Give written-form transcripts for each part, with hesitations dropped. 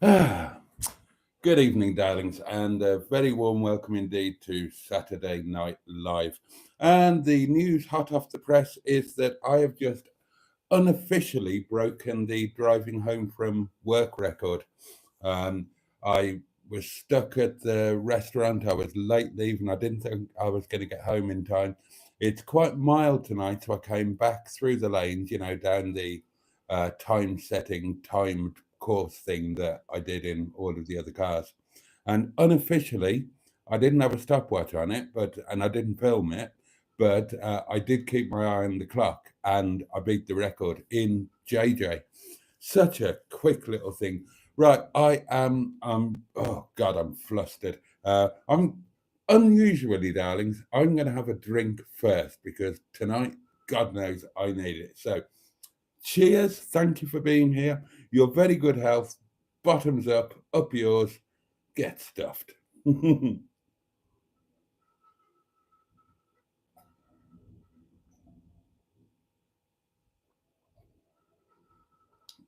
Ah, good evening, darlings, and a very warm welcome indeed to Saturday Night Live. And the news hot off the press is that I have just unofficially broken the driving home from work record. Um, I was stuck at the restaurant. I was late leaving. I didn't think I was going to get home in time. It's quite mild tonight, so I came back through the lanes, down the time setting, timed course thing that I did in all of the other cars. And unofficially, I didn't have a stopwatch on it, and I didn't film it, but I did keep my eye on the clock, and I beat the record in JJ. Such a quick little thing. Right, oh God, I'm flustered. I'm unusually, darlings, I'm going to have a drink first because tonight, God knows, I need it. So, cheers. Thank you for being here. Your very good health. Bottoms up yours. Get stuffed.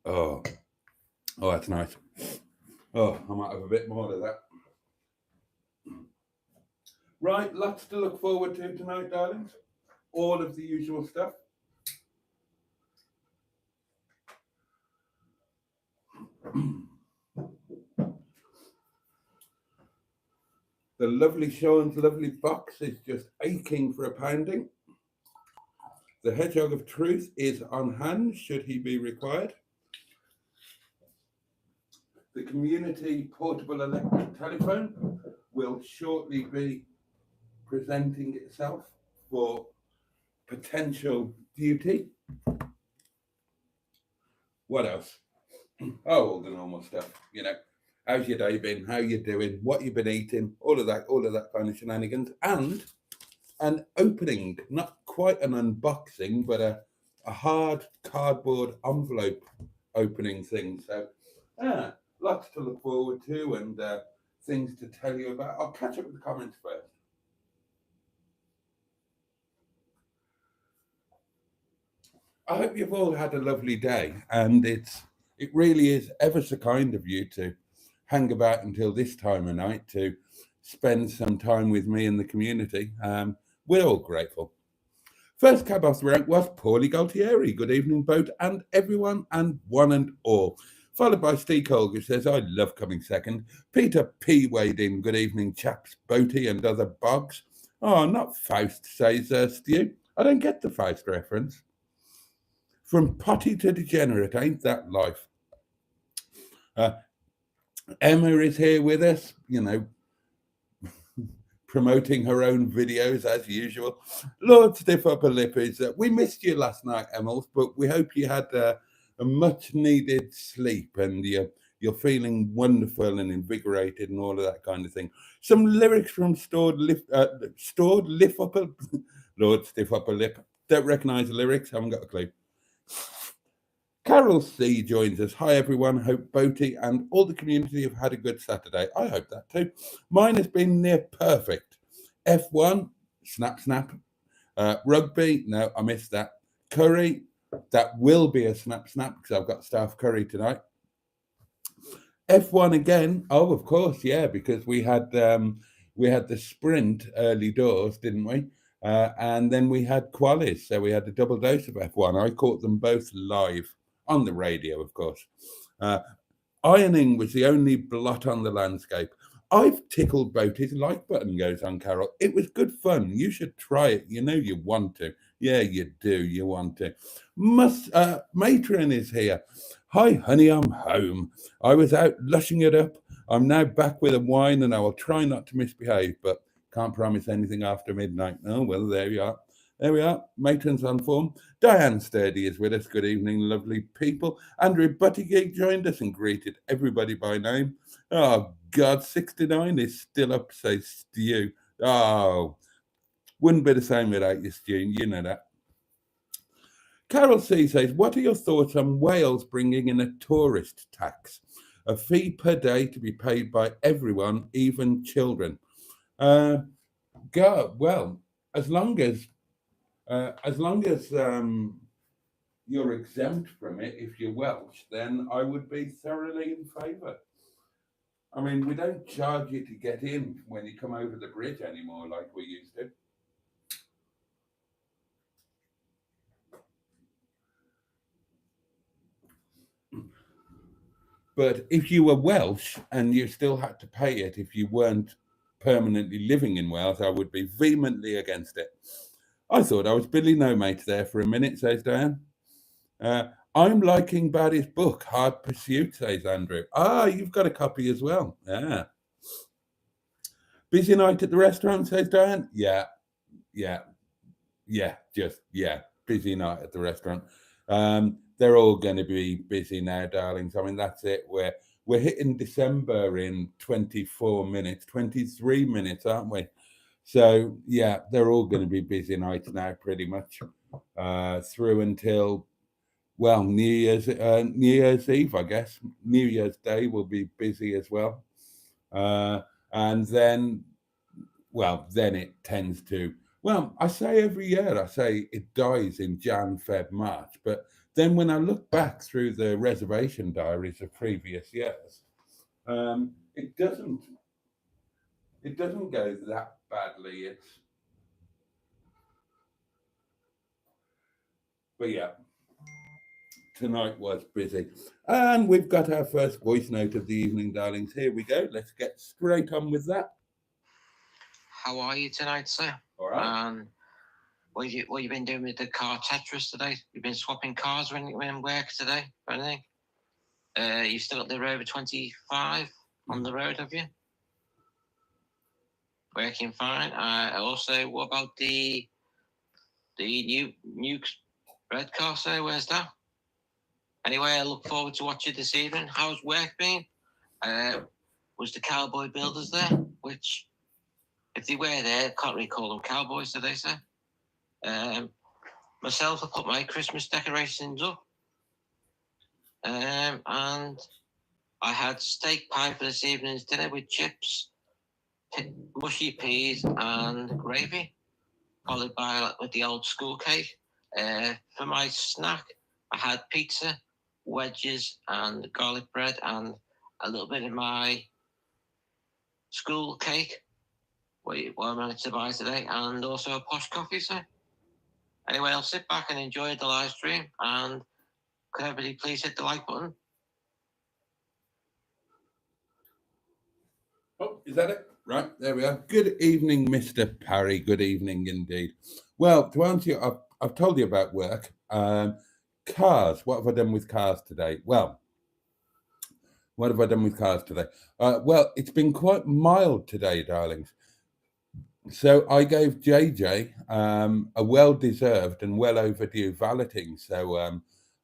Oh, oh, that's nice. Oh, I might have a bit more of that. Right, lots to look forward to tonight, darlings. All of the usual stuff. The lovely Sean's lovely box is just aching for a pounding. The Hedgehog of Truth is on hand, should he be required. The community portable electric telephone will shortly be presenting itself for potential duty. What else? Oh, all the normal stuff. How's your day been? How you doing? What you been eating? All of that kind of shenanigans, and an opening, not quite an unboxing, but a hard cardboard envelope opening thing. So, lots to look forward to and things to tell you about. I'll catch up with the comments first. I hope you've all had a lovely day, and it really is ever so kind of you to hang about until this time of night to spend some time with me and the community. We're all grateful. First cab off the rank was Paulie Galtieri. Good evening, boat and everyone, and one and all. Followed by Steve Cole, who says, I love coming second. Peter P. weighed in. Good evening, chaps, Boaty and other bogs. Oh, not Faust, says Stu. I don't get the Faust reference. From potty to degenerate, ain't that life? Uh, Emma is here with us, promoting her own videos as usual. Lord Stiff Upper Lip is we missed you last night, Emils, but we hope you had a much needed sleep and you're feeling wonderful and invigorated and all of that kind of thing. Some lyrics from Stored Lift Upper Lord Stiff Upper Lip. Don't recognise the lyrics, haven't got a clue. Carol C joins us. Hi everyone. Hope Boaty and all the community have had a good Saturday. I hope that too. Mine has been near perfect. F1, snap. Rugby, no, I missed that. Curry, that will be a snap because I've got staff curry tonight. F1 again. Oh, of course, yeah, because we had the sprint early doors, didn't we? And then we had qualies, so we had a double dose of F1. I caught them both live on the radio, of course. Ironing was the only blot on the landscape. I've tickled Boaty's like button, goes on Carol. It was good fun. You should try it. You know you want to. Yeah, you do. You want to. Matron is here. Hi, honey, I'm home. I was out lushing it up. I'm now back with a wine and I will try not to misbehave, but can't promise anything after midnight. Oh, well, there you are. There we are. Matron's on form. Diane Sturdy is with us. Good evening, lovely people. Andrew Buttygig joined us and greeted everybody by name. Oh, God, 69 is still up, says Stu. Oh, wouldn't be the same without you, Stu. You know that. Carol C says, what are your thoughts on Wales bringing in a tourist tax? A fee per day to be paid by everyone, even children. Well, as long as you're exempt from it, if you're Welsh, then I would be thoroughly in favour. I mean, we don't charge you to get in when you come over the bridge anymore like we used to. But if you were Welsh and you still had to pay it if you weren't permanently living in Wales, I would be vehemently against it. I thought I was Billy No Mate there for a minute, says Diane. I'm liking Barry's book, Hard Pursuit, says Andrew. Ah, you've got a copy as well. Yeah. Busy night at the restaurant, says Diane. Yeah, yeah, yeah. Busy night at the restaurant. They're all going to be busy now, darlings. I mean, that's it. We're hitting December in 24 minutes, 23 minutes, aren't we? So yeah, they're all going to be busy nights now, pretty much through until New Year's Eve, I guess. New Year's Day will be busy as well, and then then it tends to. Well, I say every year, I say it dies in Jan, Feb, March, but then when I look back through the reservation diaries of previous years, it doesn't. It doesn't go that badly. But yeah, tonight was busy. And we've got our first voice note of the evening, darlings. Here we go. Let's get straight on with that. How are you tonight, sir? All right. What you been doing with the car Tetris today? You've been swapping cars when in work today or anything? You still got the Rover 25 on the road, have you? Working fine. Also, what about the new red car, sir? Where's that? Anyway, I look forward to watching this evening. How's work been? Was the cowboy builders there? Which, if they were there, can't really call them cowboys, do they, sir? Myself, I put my Christmas decorations up. And I had steak pie for this evening's dinner with chips, mushy peas, and gravy, followed by with the old school cake. For my snack, I had pizza, wedges, and garlic bread, and a little bit of my school cake, what I managed to buy today, and also a posh coffee, sir. Anyway, I'll sit back and enjoy the live stream, and could everybody please hit the like button? Oh, is that it? Right, there we are. Good evening, Mr. Parry. Good evening indeed. Well, to answer you, I've told you about work. Cars. What have I done with cars today? Well, what have I done with cars today? Well, it's been quite mild today, darlings. So I gave JJ a well-deserved and well overdue valeting. So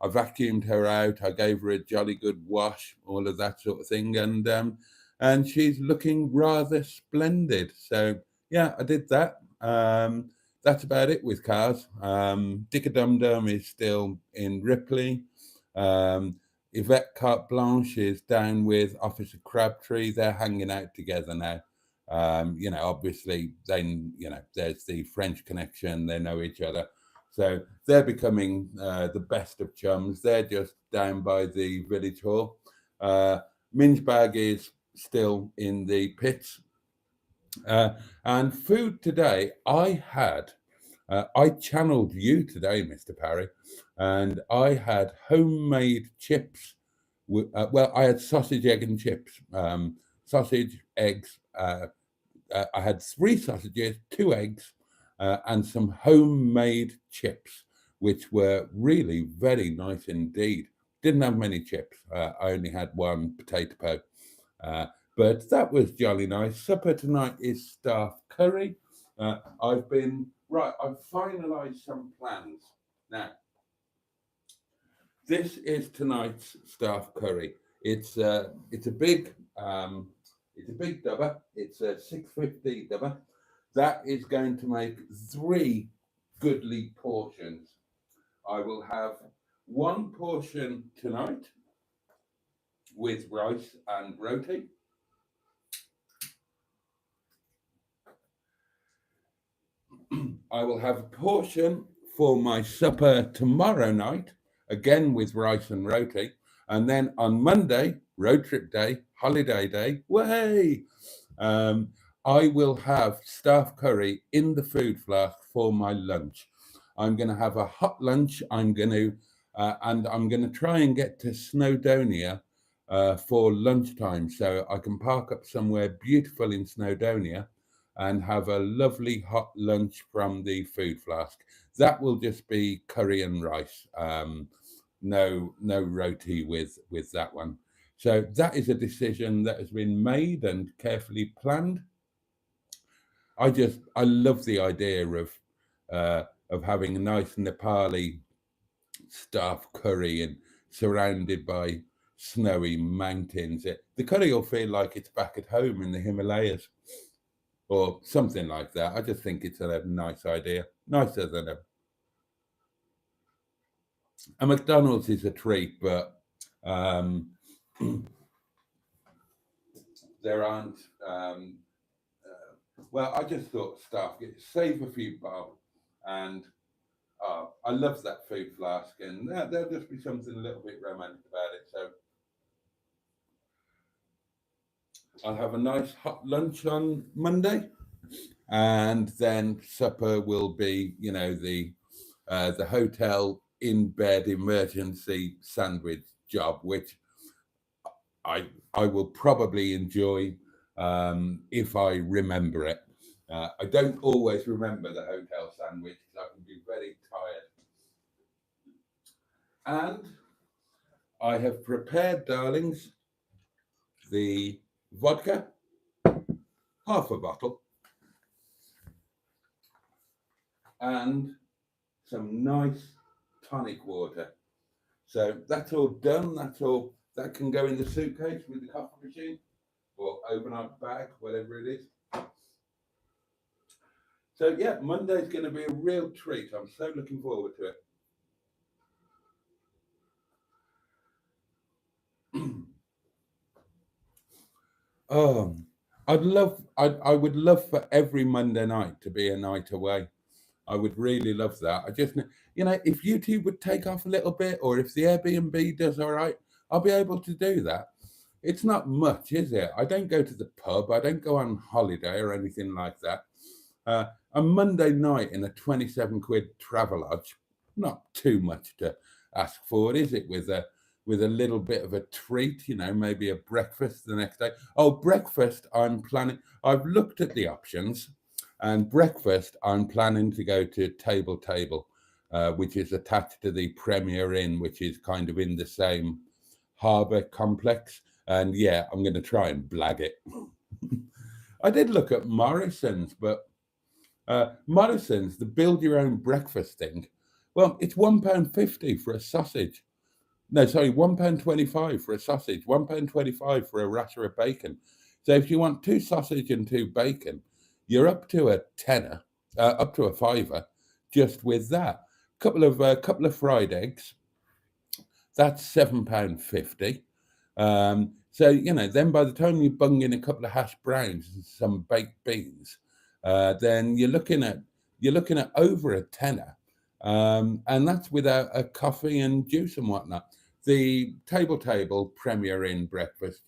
I vacuumed her out. I gave her a jolly good wash, all of that sort of thing, and she's looking rather splendid. So yeah, I did that. That's about it with cars. Dicker Dum Dum is still in Ripley. Yvette Carte Blanche is down with Officer Crabtree. They're hanging out together now. Obviously, there's the French connection. They know each other, so they're becoming the best of chums. They're just down by the village hall. Mingebag is still in the pits. And food today, I channeled you today, Mr. Parry, and I had homemade chips. I had sausage, egg, and chips. Sausage, eggs. I had 3 sausages, 2 eggs, and some homemade chips, which were really very nice indeed. Didn't have many chips. I only had 1 potato poke. But that was jolly nice. Supper tonight is staff curry. I've finalised some plans. Now, this is tonight's staff curry. It's a big dubber. It's a 650 dubber. That is going to make 3 goodly portions. I will have 1 portion tonight with rice and roti. I will have a portion for my supper tomorrow night, again with rice and roti. And then on Monday, road trip day, holiday day, way, I will have staff curry in the food flask for my lunch. I'm going to have a hot lunch. And I'm going to try and get to Snowdonia for lunchtime, so I can park up somewhere beautiful in Snowdonia and have a lovely hot lunch from the food flask. That will just be curry and rice. No roti with that one. So that is a decision that has been made and carefully planned. I love the idea of having a nice Nepali staff curry and surrounded by snowy mountains. The curry will feel like it's back at home in the Himalayas or something like that. I just think it's a nice idea, nicer than a McDonald's is a treat, but there aren't. Well, I just thought staff save a few bob, and I love that food flask, and there'll just be something a little bit romantic about it. So I'll have a nice hot lunch on Monday, and then supper will be, the hotel in bed emergency sandwich job, which I will probably enjoy if I remember it. I don't always remember the hotel sandwich because I can be very tired. And I have prepared, darlings, the vodka, half a bottle, and some nice tonic water. So that's all done. That can go in the suitcase with the coffee machine or overnight bag, whatever it is. So yeah, Monday's going to be a real treat. I'm so looking forward to it. I would love for every Monday night to be a night away. I would really love that. I just, if YouTube would take off a little bit, or if the Airbnb does all right, I'll be able to do that. It's not much, is it? I don't go to the pub. I don't go on holiday or anything like that. A Monday night in a 27 quid Travelodge, not too much to ask for, is it? With a little bit of a treat, maybe a breakfast the next day. Oh, breakfast, I'm planning. I've looked at the options, and breakfast, I'm planning to go to Table, which is attached to the Premier Inn, which is kind of in the same harbour complex. And yeah, I'm going to try and blag it. I did look at Morrison's, but Morrison's, the build your own breakfast thing, well, it's £1.50 for a sausage. No, sorry, £1.25 for a sausage, £1.25 for a rasher of bacon. So if you want 2 sausage and 2 bacon, you're up to a tenner, up to a fiver, just with that. Couple of fried eggs. That's £7.50. So then by the time you bung in a couple of hash browns and some baked beans, then you're looking at over a tenner, and that's without a coffee and juice and whatnot. The Table Premier Inn breakfast,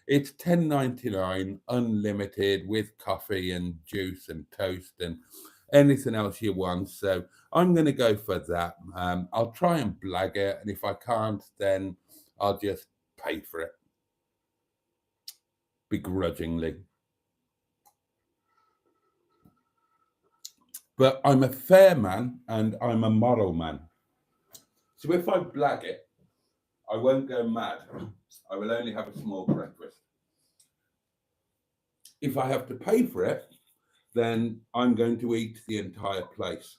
it's £10.99 unlimited with coffee and juice and toast and anything else you want. So I'm going to go for that. I'll try and blag it, and if I can't, then I'll just pay for it begrudgingly. But I'm a fair man and I'm a moral man. So if I blag it, I won't go mad. I will only have a small breakfast. If I have to pay for it, then I'm going to eat the entire place.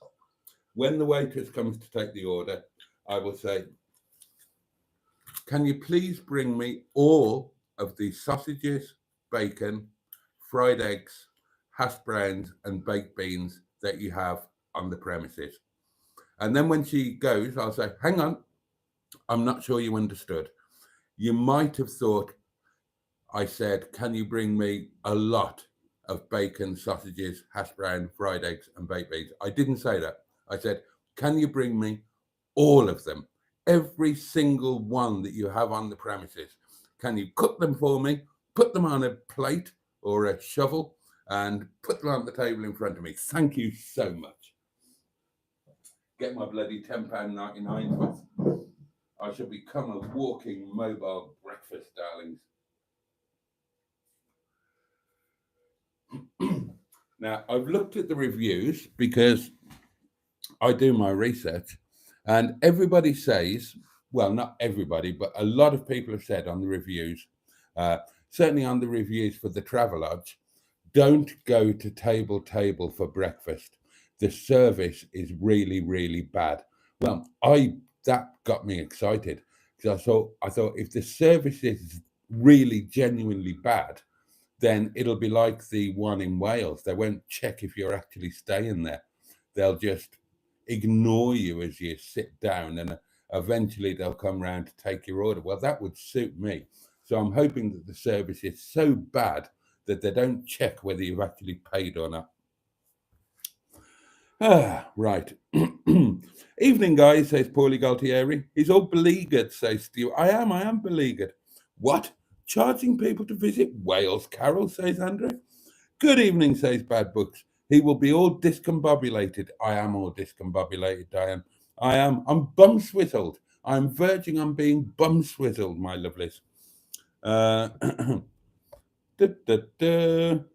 When the waitress comes to take the order, I will say, can you please bring me all of the sausages, bacon, fried eggs, hash browns, and baked beans that you have on the premises? And then when she goes, I'll say, hang on, I'm not sure you understood. You might have thought I said, can you bring me a lot of bacon, sausages, hash brown, fried eggs, and baked beans? I didn't say that. I said, can you bring me all of them? every single one that you have on the premises. Can you cook them for me, put them on a plate or a shovel, and put them on the table in front of me? Thank you so much. Get my bloody £10.99 worth. I shall become a walking mobile breakfast, darlings. Now, I've looked at the reviews because I do my research, and everybody says, well, not everybody, but a lot of people have said on the reviews, certainly on the reviews for the Travelodge, don't go to table for breakfast. The service is really, really bad. Well, that got me excited because I thought if the service is really genuinely bad, then it'll be like the one in Wales. They won't check if you're actually staying there. They'll just ignore you as you sit down, and eventually they'll come round to take your order. Well, that would suit me. So I'm hoping that the service is so bad that they don't check whether you've actually paid or not. Right. Evening, guys, says Paulie Galtieri. He's all beleaguered, says Stu. I am beleaguered. What? Charging people to visit Wales, Carol, says Andrew. Good evening, says Bad Books. He will be all discombobulated. I am all discombobulated, Diane. I am. I'm bum swizzled. I'm verging on being bum swizzled, my lovelies.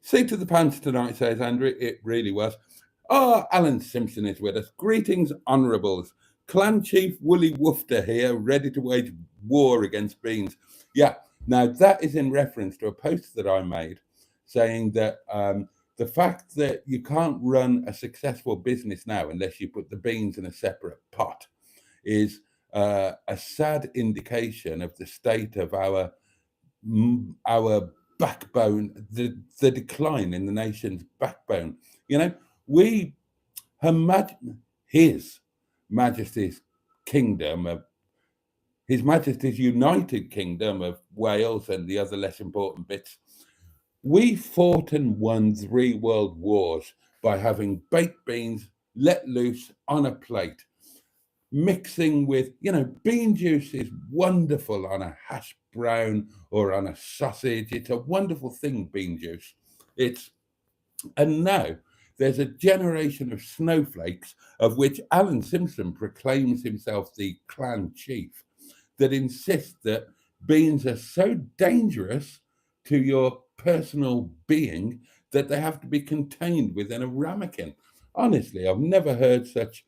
Seat of the pants tonight, says Andrew. It really was. Alan Simpson is with us. Greetings, honourables. Clan Chief Wooly Woofter here, ready to wage war against beans. Yeah, now that is in reference to a post that I made saying that the fact that you can't run a successful business now unless you put the beans in a separate pot is a sad indication of the state of our backbone, the decline in the nation's backbone. You know, His Majesty's Kingdom of His Majesty's United Kingdom of Wales and the other less important bits, we fought and won 3 world wars by having baked beans let loose on a plate, mixing with, bean juice is wonderful on a hash brown or on a sausage. It's a wonderful thing, bean juice. And now there's a generation of snowflakes, of which Alan Simpson proclaims himself the clan chief, that insist that beans are so dangerous to your personal being that they have to be contained within a ramekin. Honestly, I've never heard such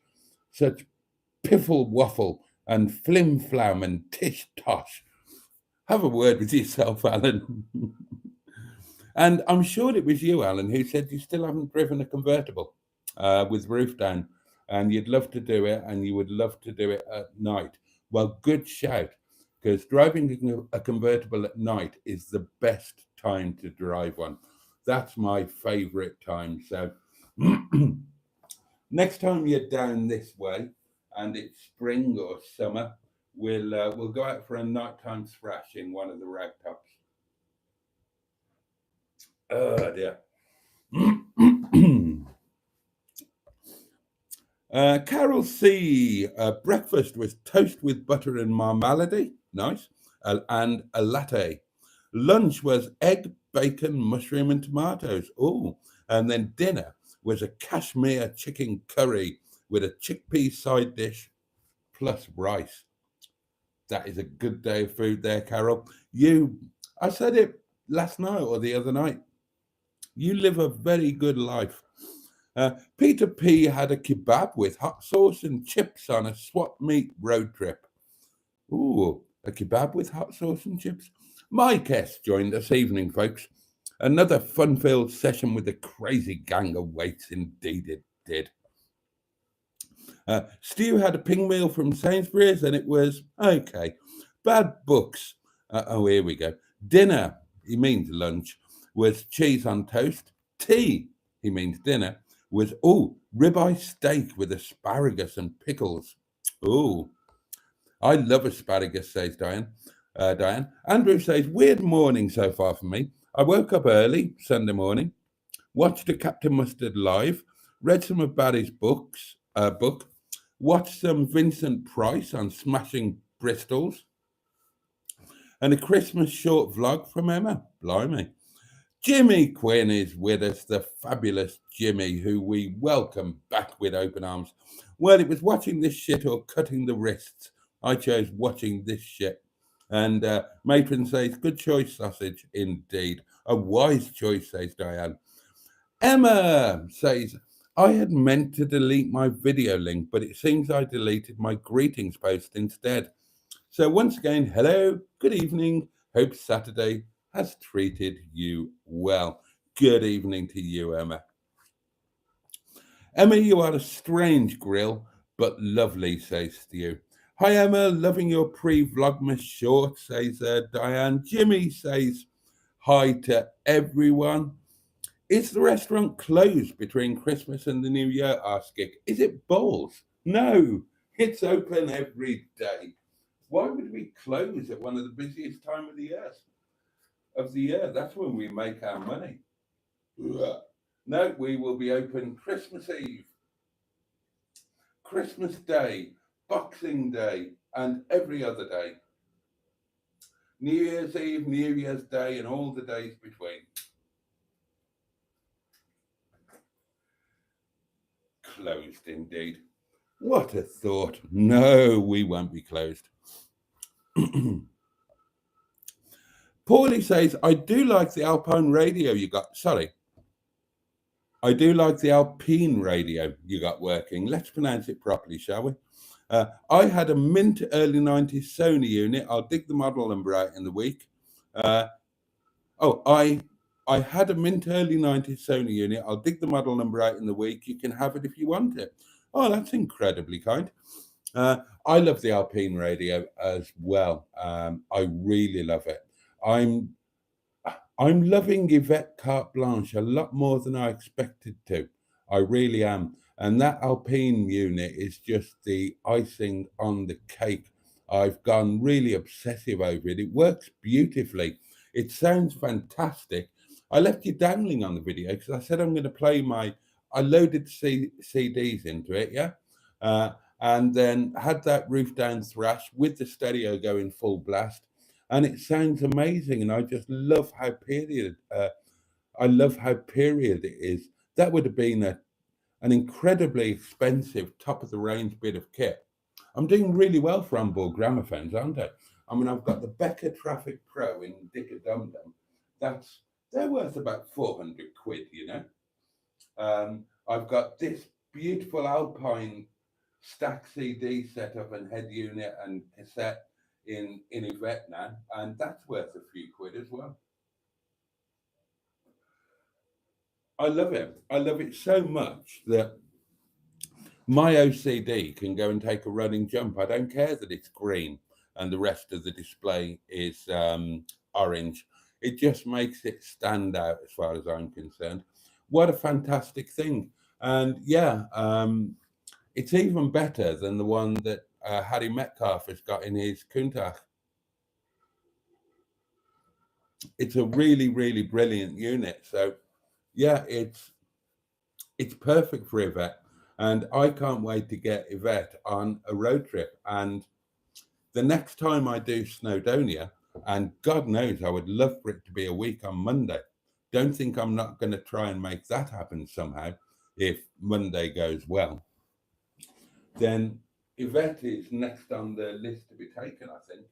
piffle waffle and flim flam and tish tosh. Have a word with yourself, Alan. And I'm sure it was you, Alan, who said you still haven't driven a convertible with roof down, and you'd love to do it, and you would love to do it at night. Well, good shout, because driving a convertible at night is the best time to drive one. That's my favourite time. So next time you're down this way and it's spring or summer, we'll go out for a nighttime thrash in one of the ragtops. Oh dear. Carol C. Breakfast was toast with butter and marmalade. Nice. And a latte. Lunch was egg, bacon, mushroom, and tomatoes. Oh, and then dinner was a cashmere chicken curry with a chickpea side dish plus rice. That is a good day of food there, Carol. I said it last night or the other night. You live a very good life. Peter P. had a kebab with hot sauce and chips on a swap meet road trip. Ooh, a kebab with hot sauce and chips. My guest joined us evening, folks. Another fun-filled session with a crazy gang of weights. Indeed it did. Stu had a ping meal from Sainsbury's and it was okay. Bad Books. Here we go. Dinner, he means lunch, was cheese on toast. Tea, he means dinner, was, ribeye steak with asparagus and pickles. Ooh, I love asparagus, says Diane. Andrew says, weird morning so far for me. I woke up early, Sunday morning, watched a Captain Mustard live, read some of Barry's book, Watched some Vincent Price on Smashing Bristols. And a Christmas short vlog from Emma. Blimey. Jimmy Quinn is with us, the fabulous Jimmy, who we welcome back with open arms. Well, it was watching this shit or cutting the wrists. I chose watching this shit. And Matron says, good choice, sausage, indeed. A wise choice, says Diane. Emma says, I had meant to delete my video link, but it seems I deleted my greetings post instead. So once again, hello, good evening. Hope Saturday has treated you well. Good evening to you, Emma. Emma, you are a strange grill, but lovely, says Stu. Hi, Emma, loving your pre-vlogmas short, says Diane. Jimmy says hi to everyone. Is the restaurant closed between Christmas and the New Year? Asked Gick. Is it balls? No, it's open every day. Why would we close at one of the busiest time of the year? That's when we make our money. No, we will be open Christmas Eve, Christmas Day, Boxing Day, and every other day. New Year's Eve, New Year's Day, and all the days between. Closed indeed. What a thought. No, we won't be closed. Paulie says, I do like the Alpine radio you got. Sorry. I do like the Alpine radio you got working. Let's pronounce it properly, shall we? I had a mint early 90s Sony unit. I'll dig the model number out in the week. I had a mint early 90s Sony unit. I'll dig the model number out in the week. You can have it if you want it. Oh, that's incredibly kind. I love the Alpine radio as well. I really love it. I'm loving Yvette Carte Blanche a lot more than I expected to. I really am. And that Alpine unit is just the icing on the cake. I've gone really obsessive over it. It works beautifully. It sounds fantastic. I left you dangling on the video because I said I'm going to play I loaded CDs into it, yeah? And then had that roof down thrash with the stereo going full blast. And it sounds amazing, and I just love how period. I love how period it is. That would have been an incredibly expensive, top of the range bit of kit. I'm doing really well for onboard gramophones, aren't I? I mean, I've got the Becker Traffic Pro in Dicker Dum Dum. They're worth about 400 quid, you know. I've got this beautiful Alpine stack CD setup and head unit and cassette in Yvette now, and that's worth a few quid as well. I love it. I love it so much that my OCD can go and take a running jump. I don't care that it's green and the rest of the display is orange. It just makes it stand out as far as I'm concerned. What a fantastic thing. And yeah, it's even better than the one that Harry Metcalf has got in his Countach. It's a really, really brilliant unit. So yeah, it's perfect for Yvette. And I can't wait to get Yvette on a road trip. And the next time I do Snowdonia, and God knows I would love for it to be a week on Monday. Don't think I'm not going to try and make that happen somehow if Monday goes well. Then Yvette is next on the list to be taken, I think,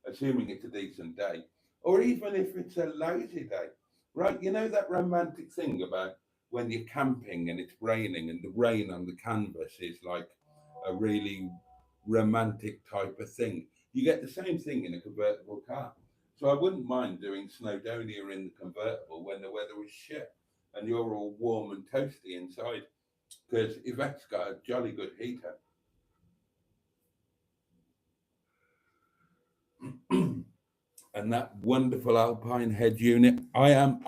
assuming it's a decent day, or even if it's a lazy day, right? You know that romantic thing about when you're camping and it's raining and the rain on the canvas is like a really romantic type of thing. You get the same thing in a convertible car. So I wouldn't mind doing Snowdonia in the convertible when the weather was shit and you're all warm and toasty inside, because Yvette's got a jolly good heater. And that wonderful Alpine head unit, I'm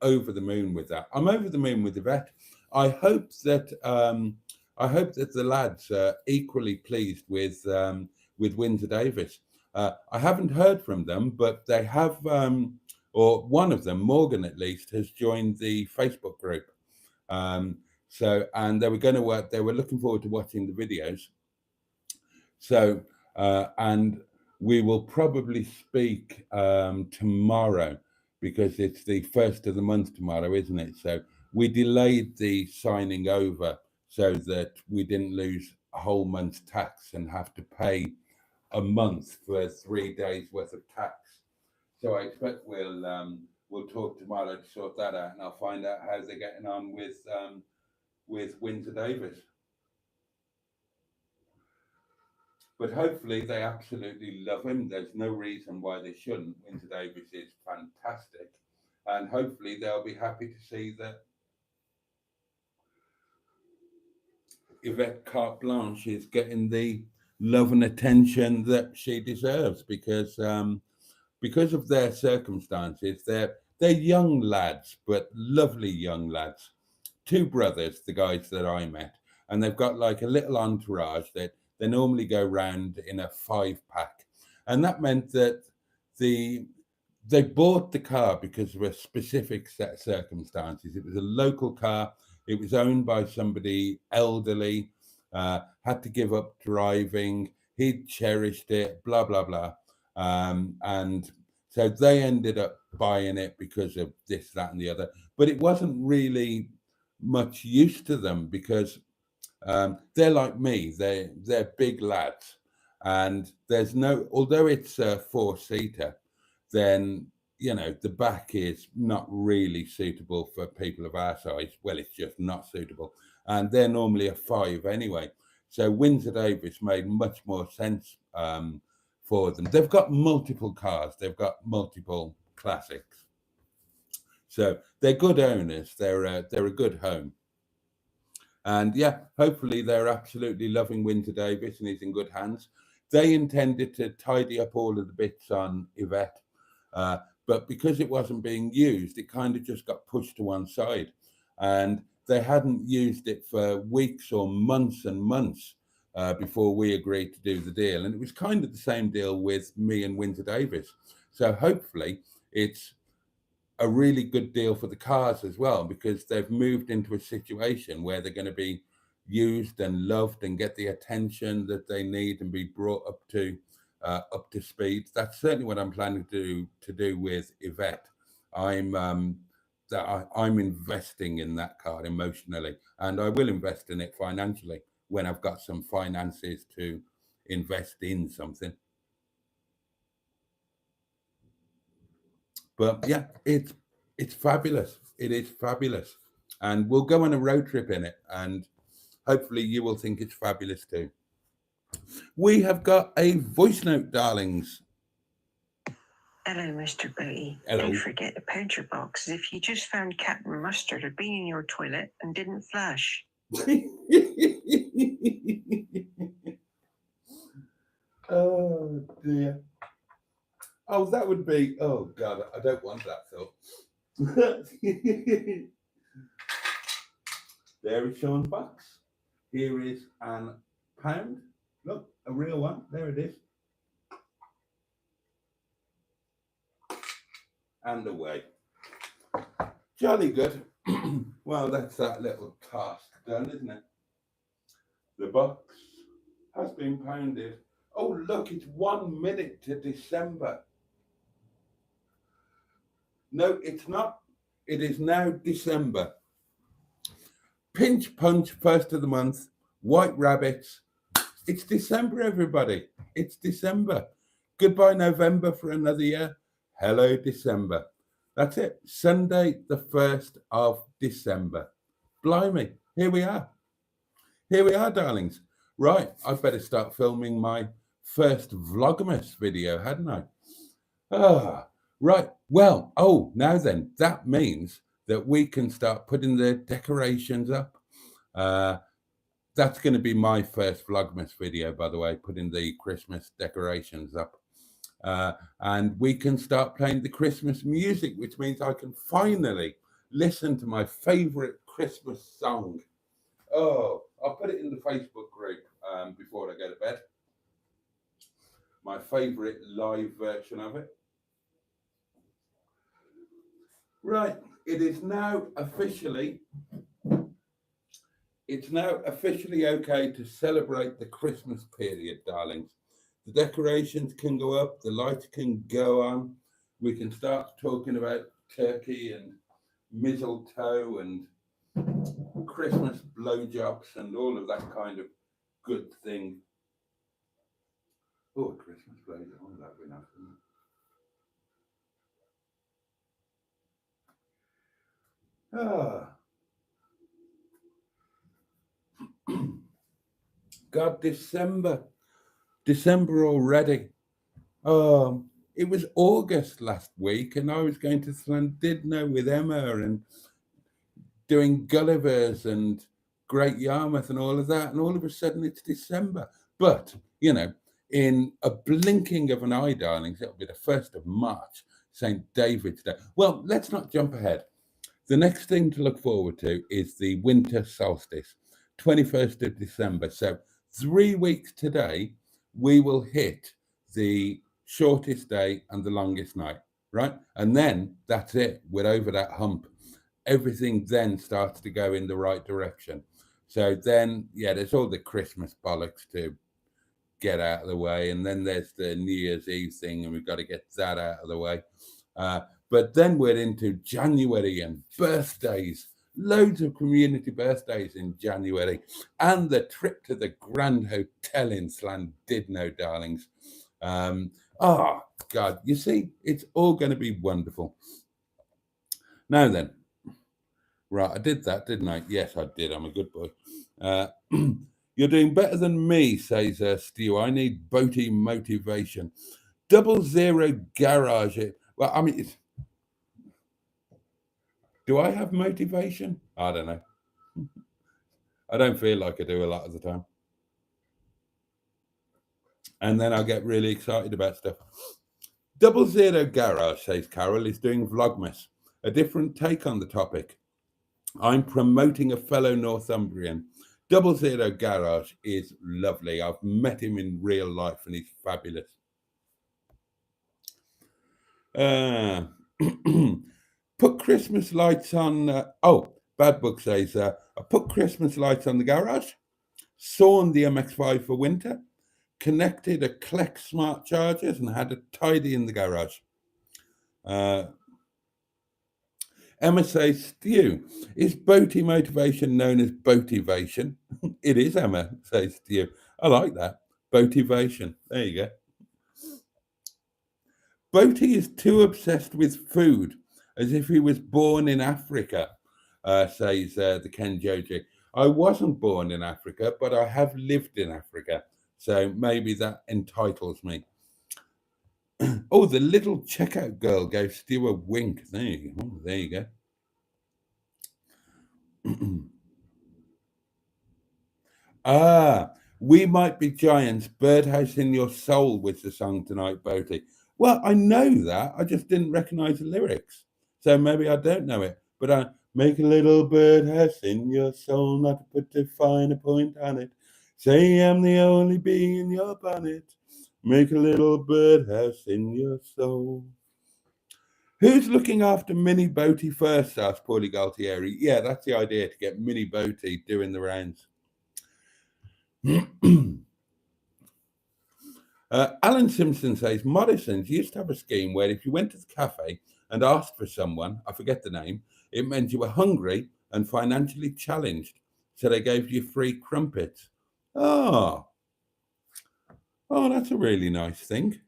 over the moon with that. I'm over the moon with Yvette. I hope that the lads are equally pleased with Windsor Davis. I haven't heard from them, but they have, or one of them, Morgan at least, has joined the Facebook group. So, and they were going to work. They were looking forward to watching the videos. So, and we will probably speak tomorrow because it's the first of the month tomorrow, isn't it? So we delayed the signing over so that we didn't lose a whole month's tax and have to pay a month for 3 days worth of tax. So I expect we'll talk tomorrow to sort that out, and I'll find out how they're getting on with Windsor Davis. But hopefully they absolutely love him. There's no reason why they shouldn't. Windsor Davis is fantastic. And hopefully they'll be happy to see that Yvette Carte Blanche is getting the love and attention that she deserves because of their circumstances. They're young lads, but lovely young lads. Two brothers, the guys that I met, and they've got like a little entourage that they normally go round in a 5-pack, and that meant that they bought the car because of a specific set of circumstances. It was a local car. It was owned by somebody elderly, had to give up driving. He'd cherished it, blah blah blah, and so they ended up buying it because of this, that, and the other. But it wasn't really much use to them because they're like me. They're big lads, and there's no. Although it's a 4-seater, then the back is not really suitable for people of our size. Well, it's just not suitable, and they're normally a 5 anyway. So Windsor Davis made much more sense for them. They've got multiple cars. They've got multiple classics. So they're good owners. They're a good home. And yeah, hopefully they're absolutely loving Windsor Davis and he's in good hands. They intended to tidy up all of the bits on Yvette, but because it wasn't being used, it kind of just got pushed to one side. And they hadn't used it for weeks or months and months before we agreed to do the deal. And it was kind of the same deal with me and Windsor Davis. So hopefully it's a really good deal for the cars as well, because they've moved into a situation where they're going to be used and loved and get the attention that they need and be brought up to speed. That's certainly what I'm planning to do with Yvette. I'm investing in that car emotionally, and I will invest in it financially when I've got some finances to invest in something. But yeah, it's fabulous. It is fabulous, and we'll go on a road trip in it, and hopefully you will think it's fabulous too. We have got a voice note, darlings. Hello, Mr. Boaty. Hello. Don't forget to pound your box as if you just found Captain Mustard had been in your toilet and didn't flush. Oh dear. Oh, that would be. Oh God, I don't want that thought. There is Sean's box. Here is an pound. Look, a real one. There it is. And away. Jolly good. Well, that's that little task done, isn't it? The box has been pounded. Oh, look, it's 1 minute to December. No, it's not. It is now December. Pinch punch, first of the month. White rabbits. It's December, everybody. It's December. Goodbye, November, for another year. Hello, December. That's it. Sunday, the 1st of December. Blimey, here we are. Here we are, darlings. Right, I'd better start filming my first Vlogmas video, hadn't I? Right. Well, now then, that means that we can start putting the decorations up. That's going to be my first Vlogmas video, by the way, putting the Christmas decorations up. And we can start playing the Christmas music, which means I can finally listen to my favorite Christmas song. Oh, I'll put it in the Facebook group before I go to bed. My favorite live version of it. Right, it is now officially It's now officially okay to celebrate the Christmas period, darlings. The decorations can go up, the lights can go on. We can start talking about turkey and mistletoe and Christmas blowjobs and all of that kind of good thing. Oh, Christmas blowjob. Oh, that'd be nice, wouldn't it? Ah, God, December already. It was August last week, and I was going to Llandudno with Emma and doing Gulliver's and Great Yarmouth and all of that, and all of a sudden it's December. But in a blinking of an eye, darlings, it'll be the 1st of March, St. David's Day. Well, let's not jump ahead. The next thing to look forward to is the winter solstice, 21st of December. So 3 weeks today, we will hit the shortest day and the longest night, right? And then that's it. We're over that hump. Everything then starts to go in the right direction. So then, yeah, there's all the Christmas bollocks to get out of the way. And then there's the New Year's Eve thing, and we've got to get that out of the way. But then we're into January and birthdays, loads of community birthdays in January, and the trip to the Grand Hotel in Llandudno, darlings. Oh, God, you see, it's all going to be wonderful. Now then, right, I did that, didn't I? Yes, I did. I'm a good boy. You're doing better than me, says Stu. I need Boaty motivation. 00 garage. Well, I mean, do I have motivation? I don't know. I don't feel like I do a lot of the time. And then I get really excited about stuff. 00 garage, says Carol, is doing Vlogmas, a different take on the topic. I'm promoting a fellow Northumbrian. 00 garage is lovely. I've met him in real life and he's fabulous. Put Christmas lights on. Bad Book says, I put Christmas lights on the garage, sawned the MX5 for winter, connected a Kleck smart chargers, and had it tidy in the garage. Emma says, Stu, is Boaty motivation known as Boativation? It is, Emma, says Stu. I like that. Boativation. There you go. Boaty is too obsessed with food, as if he was born in Africa, says the Ken Joji. I wasn't born in Africa, but I have lived in Africa, so maybe that entitles me. Oh, the little checkout girl gave Stu a wink. There you go. Oh, there you go. We Might Be Giants, Birdhouse in Your Soul was the song tonight, Boaty. Well, I know that. I just didn't recognize the lyrics. So maybe I don't know it. But I make a little birdhouse in your soul, not to put a finer point on it. Say I'm the only bee in your bonnet. Make a little birdhouse in your soul. Who's looking after Mini Boaty first? Asked Paulie Galtieri. Yeah, that's the idea, to get Mini Boaty doing the rounds. Alan Simpson says, Morrison's used to have a scheme where if you went to the cafe and asked for someone, I forget the name, it meant you were hungry and financially challenged. So they gave you free crumpets. Oh, that's a really nice thing.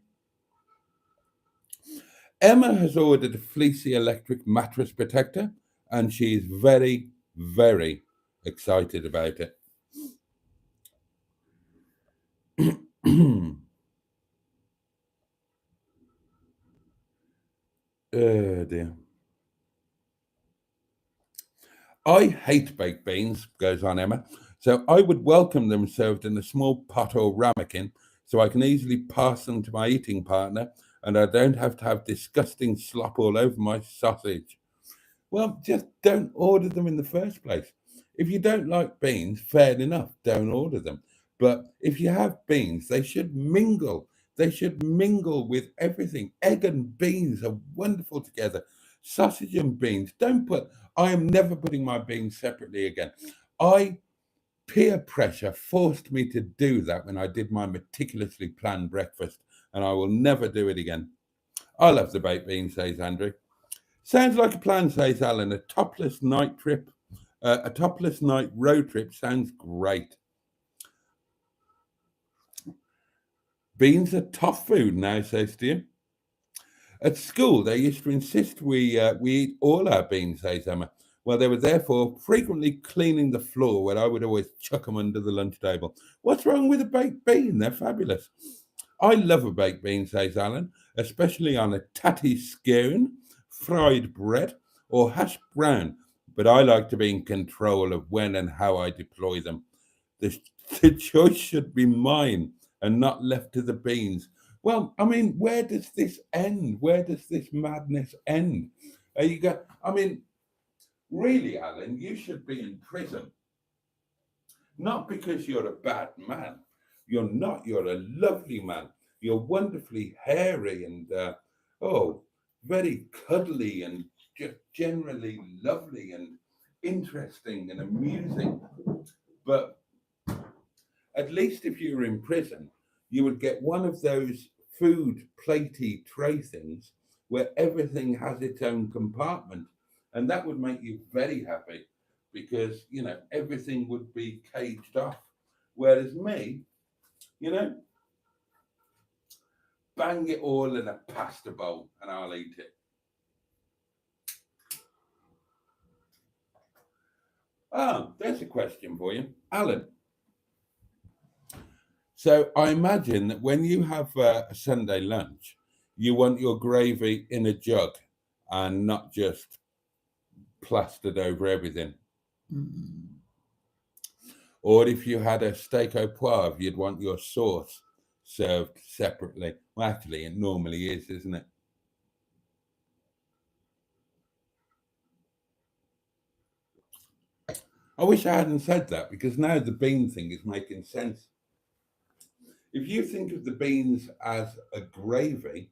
Emma has ordered a fleecy electric mattress protector, and she's very, very excited about it. Oh dear. I hate baked beans, goes on Emma, so I would welcome them served in a small pot or ramekin so I can easily pass them to my eating partner and I don't have to have disgusting slop all over my sausage. Well, just don't order them in the first place. If you don't like beans, fair enough, don't order them. But if you have beans, they should mingle. They should mingle with everything. Egg and beans are wonderful together. Sausage and beans. I am never putting my beans separately again. I peer pressure forced me to do that when I did my meticulously planned breakfast, and I will never do it again. I love the baked beans, says Andrew. Sounds like a plan, says Alan. A topless night road trip sounds great. Beans are tough food now, says Stu. At school, they used to insist we eat all our beans, says Emma. Well, they were therefore frequently cleaning the floor where I would always chuck them under the lunch table. What's wrong with a baked bean? They're fabulous. I love a baked bean, says Alan, especially on a tatty scone, fried bread, or hash brown. But I like to be in control of when and how I deploy them. The, the choice should be mine and not left to the beans. Well, I mean, where does this end? Where does this madness end? Really, Alan, you should be in prison. Not because you're a bad man. You're not. You're a lovely man. You're wonderfully hairy and, very cuddly and just generally lovely and interesting and amusing. But at least if you were in prison, you would get one of those food platey tray things where everything has its own compartment. And that would make you very happy because, everything would be caged off. Whereas me, bang it all in a pasta bowl and I'll eat it. Oh, there's a question for you. Alan. So I imagine that when you have a Sunday lunch, you want your gravy in a jug and not just plastered over everything. Or if you had a steak au poivre, you'd want your sauce served separately. Well, actually, it normally is, isn't it? I wish I hadn't said that because now the bean thing is making sense. If you think of the beans as a gravy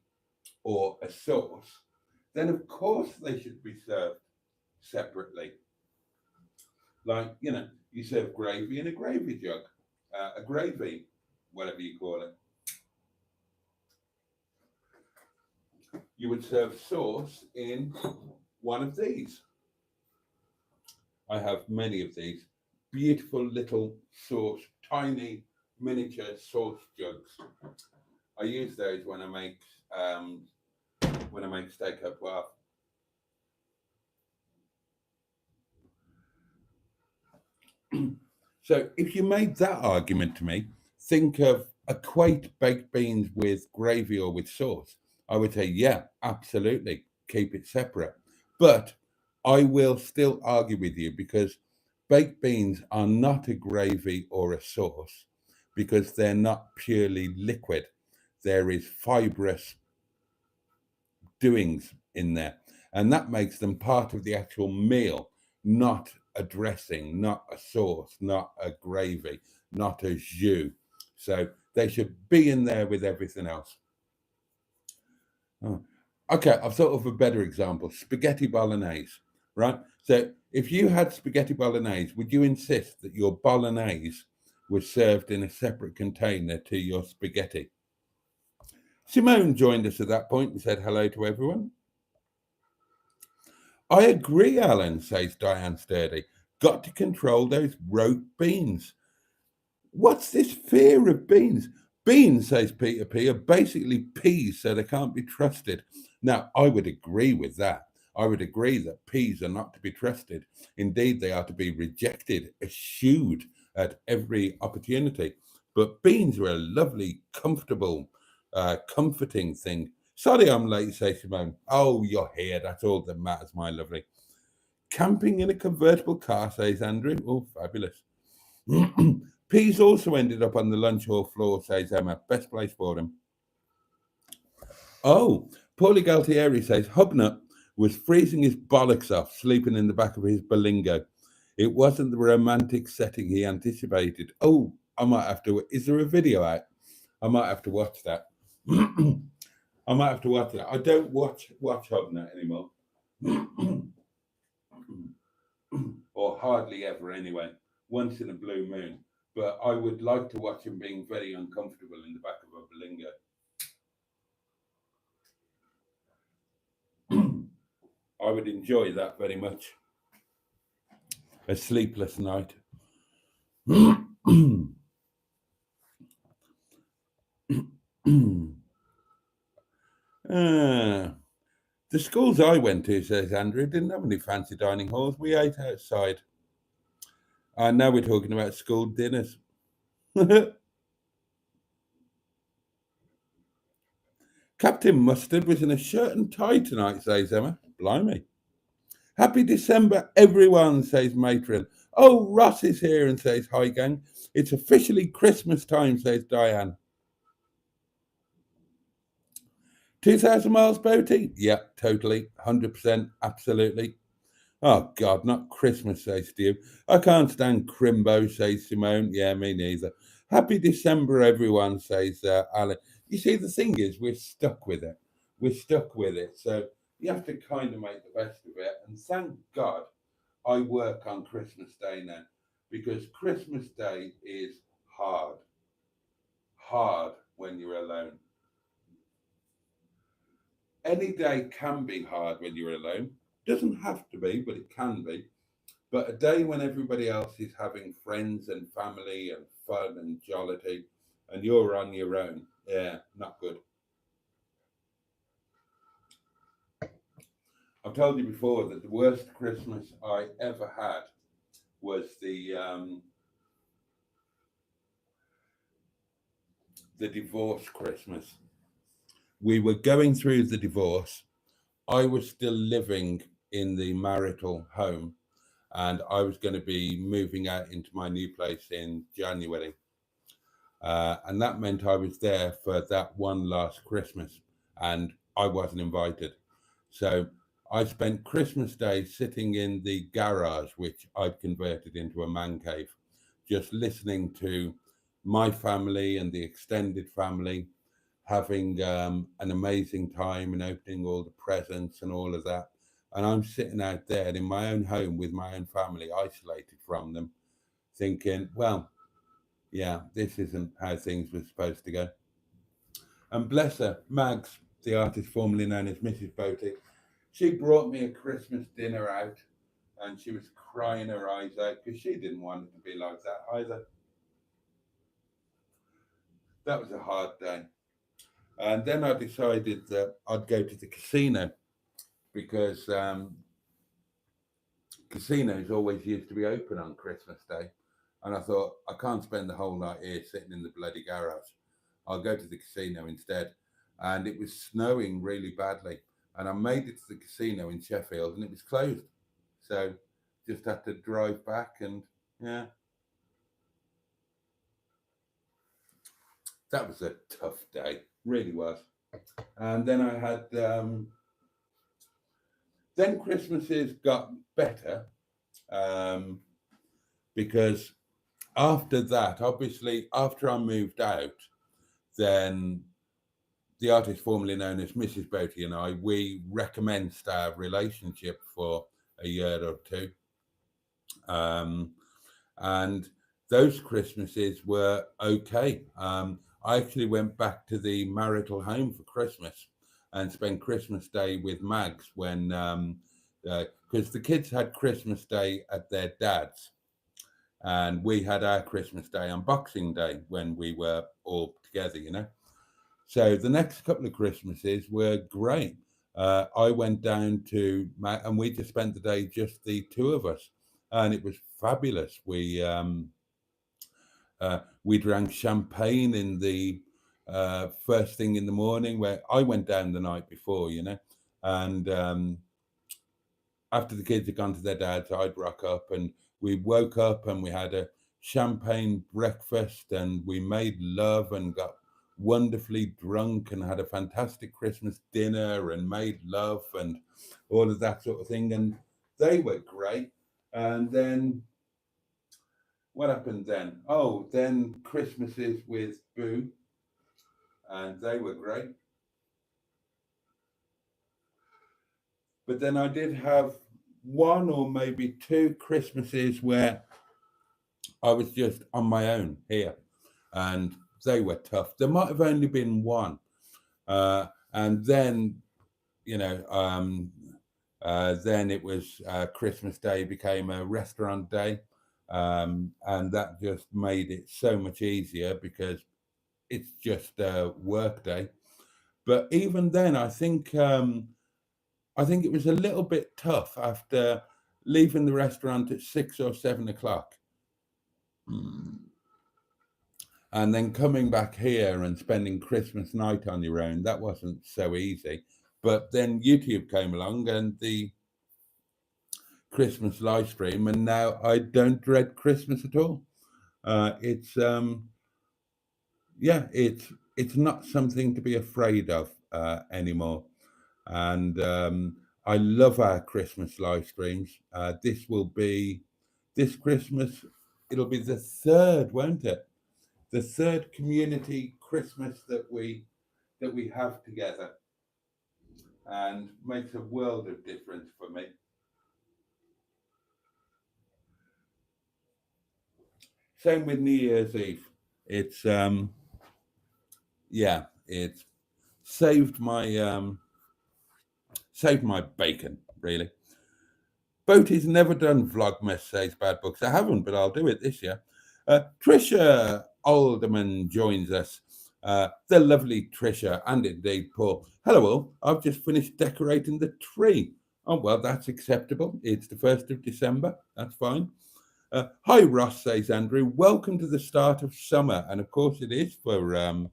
or a sauce, then of course they should be served separately. Like, you serve gravy in a gravy jug, a gravy, whatever you call it. You would serve sauce in one of these. I have many of these beautiful little sauce, tiny miniature sauce jugs. I use those when I make steak au poivre. So if you made that argument to me, think of equate baked beans with gravy or with sauce. I would say, yeah, absolutely, keep it separate. But I will still argue with you because baked beans are not a gravy or a sauce because they're not purely liquid. There is fibrous doings in there. And that makes them part of the actual meal, not a dressing, not a sauce, not a gravy, not a jus. So they should be in there with everything else. Oh. Okay, I've thought of a better example, spaghetti bolognese, right? So if you had spaghetti bolognese, would you insist that your bolognese was served in a separate container to your spaghetti? Simone joined us at that point and said hello to everyone. I agree, Alan, says Diane Sturdy. Got to control those rote beans. What's this fear of beans? Beans, says Peter P, are basically peas, so they can't be trusted. Now, I would agree with that. I would agree that peas are not to be trusted. Indeed, they are to be rejected, eschewed at every opportunity. But beans are a lovely, comfortable, comforting thing. Sorry I'm late, says Simone. Oh, you're here. That's all that matters, my lovely. Camping in a convertible car, says Andrew. Oh, fabulous. Peas also ended up on the lunch hall floor, says Emma. Best place for them. Oh, Paulie Galtieri says Hubnut was freezing his bollocks off, sleeping in the back of his Berlingo. It wasn't the romantic setting he anticipated. Oh, I might have to. Is there a video out? I might have to watch that. I might have to watch that. I don't watch Hubnut anymore. Or hardly ever anyway. once in a blue moon. But I would like to watch him being very uncomfortable in the back of a Berlingo. I would enjoy that very much. A sleepless night. The schools I went to, says Andrew, didn't have any fancy dining halls. We ate outside. And now we're talking about school dinners. Captain Mustard was in a shirt and tie tonight, says Emma. Blimey. Happy December, everyone, says Matron. Oh, Ross is here and says, hi, gang. It's officially Christmas time, says Diane. 2,000 miles, Boaty? Yeah, totally. 100%. Absolutely. Oh, God, not Christmas, says Steve. I can't stand Crimbo, says Simone. Yeah, me neither. Happy December, everyone, says Alan. You see, the thing is, we're stuck with it. We're stuck with it. So you have to kind of make the best of it. And thank God I work on Christmas Day now, because Christmas Day is hard. Hard when you're alone. Any day can be hard when you're alone. Doesn't have to be, but it can be. But a day when everybody else is having friends and family and fun and jollity, and you're on your own, yeah, not good. I've told you before that the worst Christmas I ever had was the divorce Christmas. We were going through the divorce. I was still living in the marital home, and I was going to be moving out into my new place in January. And that meant I was there for that one last Christmas, and I wasn't invited. So I spent Christmas Day sitting in the garage, which I'd converted into a man cave, just listening to my family and the extended family having an amazing time and opening all the presents and all of that. And I'm sitting out there in my own home with my own family, isolated from them, thinking, well, yeah, this isn't how things were supposed to go. And bless her, Mags, the artist formerly known as Mrs. Boaty, she brought me a Christmas dinner out, and she was crying her eyes out because she didn't want it to be like that either. That was a hard day. And then I decided that I'd go to the casino, because casinos always used to be open on Christmas Day. And I thought, I can't spend the whole night here sitting in the bloody garage. I'll go to the casino instead. And it was snowing really badly. And I made it to the casino in Sheffield, and it was closed. So just had to drive back, and yeah. That was a tough day, really was. And then I had, then Christmases got better, because after that, obviously, after I moved out, then the artist formerly known as Mrs. Boaty and I, we recommenced our relationship for a year or two. And those Christmases were okay. I actually went back to the marital home for Christmas and spent Christmas Day with Mags when, because the kids had Christmas Day at their dad's, and we had our Christmas Day on Boxing Day when we were all together. So the next couple of Christmases were great. I went down to and we just spent the day, just the two of us, and it was fabulous. We drank champagne in the first thing in the morning, where I went down the night before, and after the kids had gone to their dad's, I'd rock up, and we woke up and we had a champagne breakfast, and we made love and got wonderfully drunk and had a fantastic Christmas dinner and made love and all of that sort of thing. And they were great. And then what happened then? Oh, then Christmases with Boo, and they were great. But then I did have one or maybe two Christmases where I was just on my own here, and they were tough. There might have only been one, and then you know, then it was Christmas Day became a restaurant day, and that just made it so much easier because it's just a work day. But even then, I think it was a little bit tough after leaving the restaurant at 6 or 7 o'clock, and then coming back here and spending Christmas night on your own. That wasn't so easy. But then YouTube came along and the Christmas live stream, and now I don't dread Christmas at all. It's yeah, it's not something to be afraid of anymore. And I love our Christmas live streams. This Christmas. It'll be the third, won't it? The third community Christmas that we have together, and makes a world of difference for me. Same with New Year's Eve. It's yeah, it's saved my saved my bacon, really. Boaty's never done Vlogmas, says Bad Books. I haven't, but I'll do it this year. Trisha Alderman joins us. The lovely Trisha, and indeed Paul. Hello, all. I've just finished decorating the tree. Oh, well, that's acceptable. It's the 1st of December. That's fine. Hi, Ross, says Andrew. Welcome to the start of summer. And of course, it is for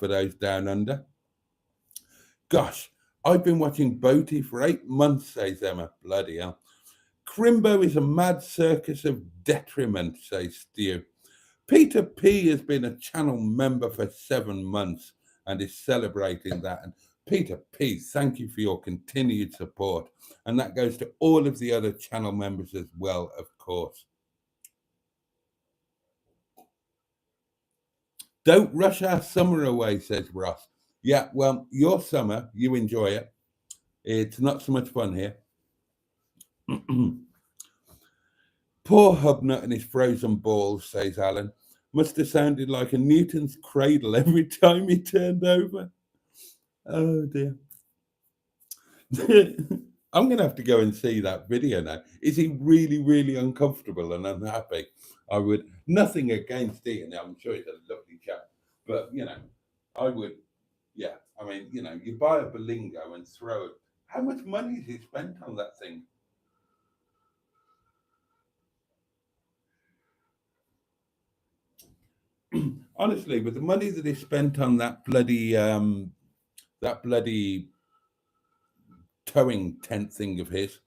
those down under. Gosh, I've been watching Boaty for 8 months, says Emma. Bloody hell. Crimbo is a mad circus of detriment, says Stu. Peter P has been a channel member for 7 months and is celebrating that. And Peter P, thank you for your continued support. And that goes to all of the other channel members as well, of course. Don't rush our summer away, says Ross. Yeah, well, your summer, you enjoy it. It's not so much fun here. Poor Hubnut and his frozen balls, says Alan. Must have sounded like a Newton's cradle every time he turned over. Oh dear. I'm going to have to go and see that video now. Is he really, really uncomfortable and unhappy? I would, nothing against Ian. I'm sure he's a lovely chap. But, you know, I would, yeah. I mean, you know, you buy a Berlingo and throw it. How much money has he spent on that thing? Honestly, with the money that he spent on that bloody towing tent thing of his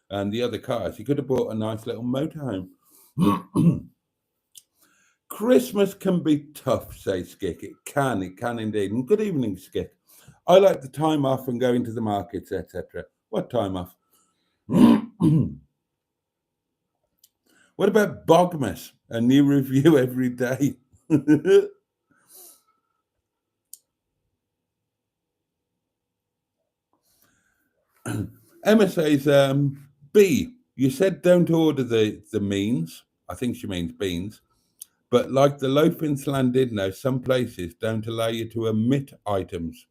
and the other cars, he could have bought a nice little motorhome. Christmas can be tough, says Skick. It can indeed. And good evening, Skick. I like the time off and going to the markets, etc. What time off? What about Bogmas? A new review every day. Emma says, B, you said don't order the means. I think she means beans. But like the loaf in Llandudno, some places don't allow you to omit items.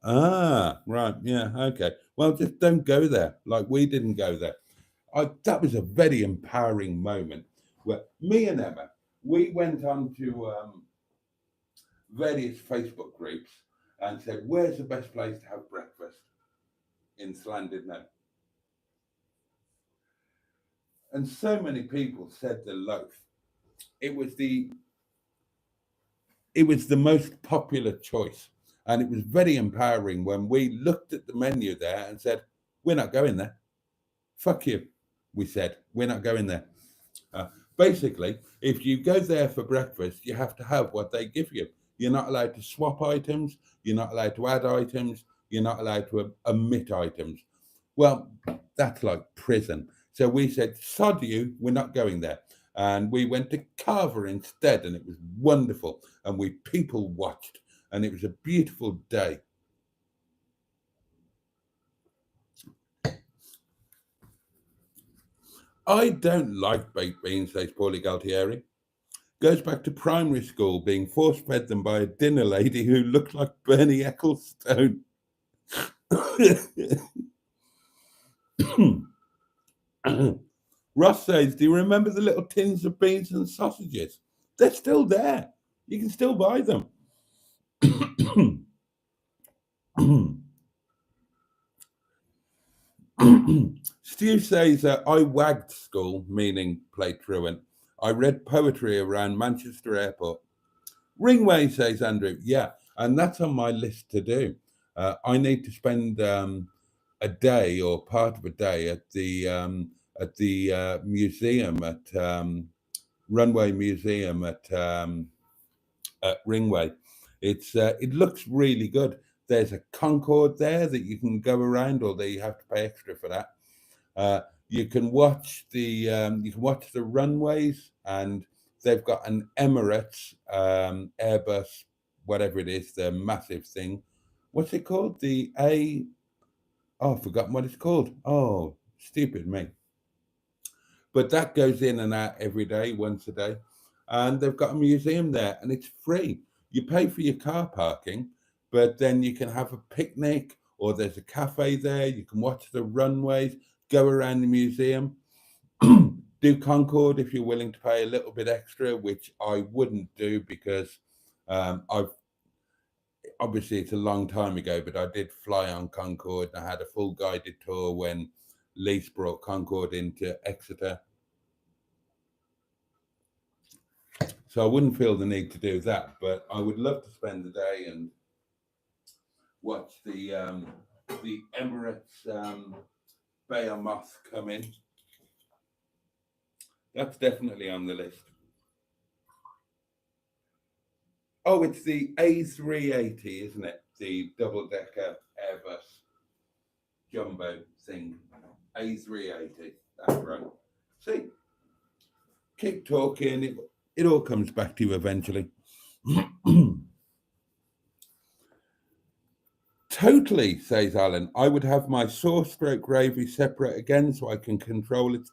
Ah, right. Yeah, okay. Well, just don't go there. Like we didn't go there. That was a very empowering moment where me and Emma, we went on to various Facebook groups and said, where's the best place to have breakfast in Llandudno? And so many people said the loaf. It was the most popular choice. And it was very empowering when we looked at the menu there and said, we're not going there. Fuck you, we said. We're not going there. Basically, if you go there for breakfast, you have to have what they give you. You're not allowed to swap items. You're not allowed to add items. You're not allowed to omit items. Well, that's like prison. So we said, sod you, we're not going there. And we went to Carver instead, and it was wonderful. And we people watched, and it was a beautiful day. I don't like baked beans, says Paulie Galtieri. Goes back to primary school, being force-fed them by a dinner lady who looked like Bernie Ecclestone. Ross says, do you remember the little tins of beans and sausages? They're still there. You can still buy them. Stu says, I wagged school, meaning played truant. I read poetry around Manchester Airport. Ringway, says Andrew. Yeah, and that's on my list to do. I need to spend a day or part of a day at the museum at Runway Museum at Ringway. It looks really good. There's a Concorde there that you can go around, although you have to pay extra for that. You can watch the runways, and they've got an Emirates Airbus, whatever it is, the massive thing. What's it called? I've forgotten what it's called. Oh, stupid me. But that goes in and out every day, once a day. And they've got a museum there, and it's free. You pay for your car parking, but then you can have a picnic, or there's a cafe there. You can watch the runways, go around the museum, do Concorde if you're willing to pay a little bit extra, which I wouldn't do because obviously it's a long time ago, but I did fly on Concorde. I had a full guided tour when Lease brought Concorde into Exeter. So I wouldn't feel the need to do that, but I would love to spend the day and watch the Emirates Behemoth come in. That's definitely on the list. Oh, it's the A380, isn't it? The double-decker Airbus jumbo thing. A380. That's right. See, keep talking. It all comes back to you eventually. Totally, says Alan. I would have my sauce stroke gravy separate again so I can control its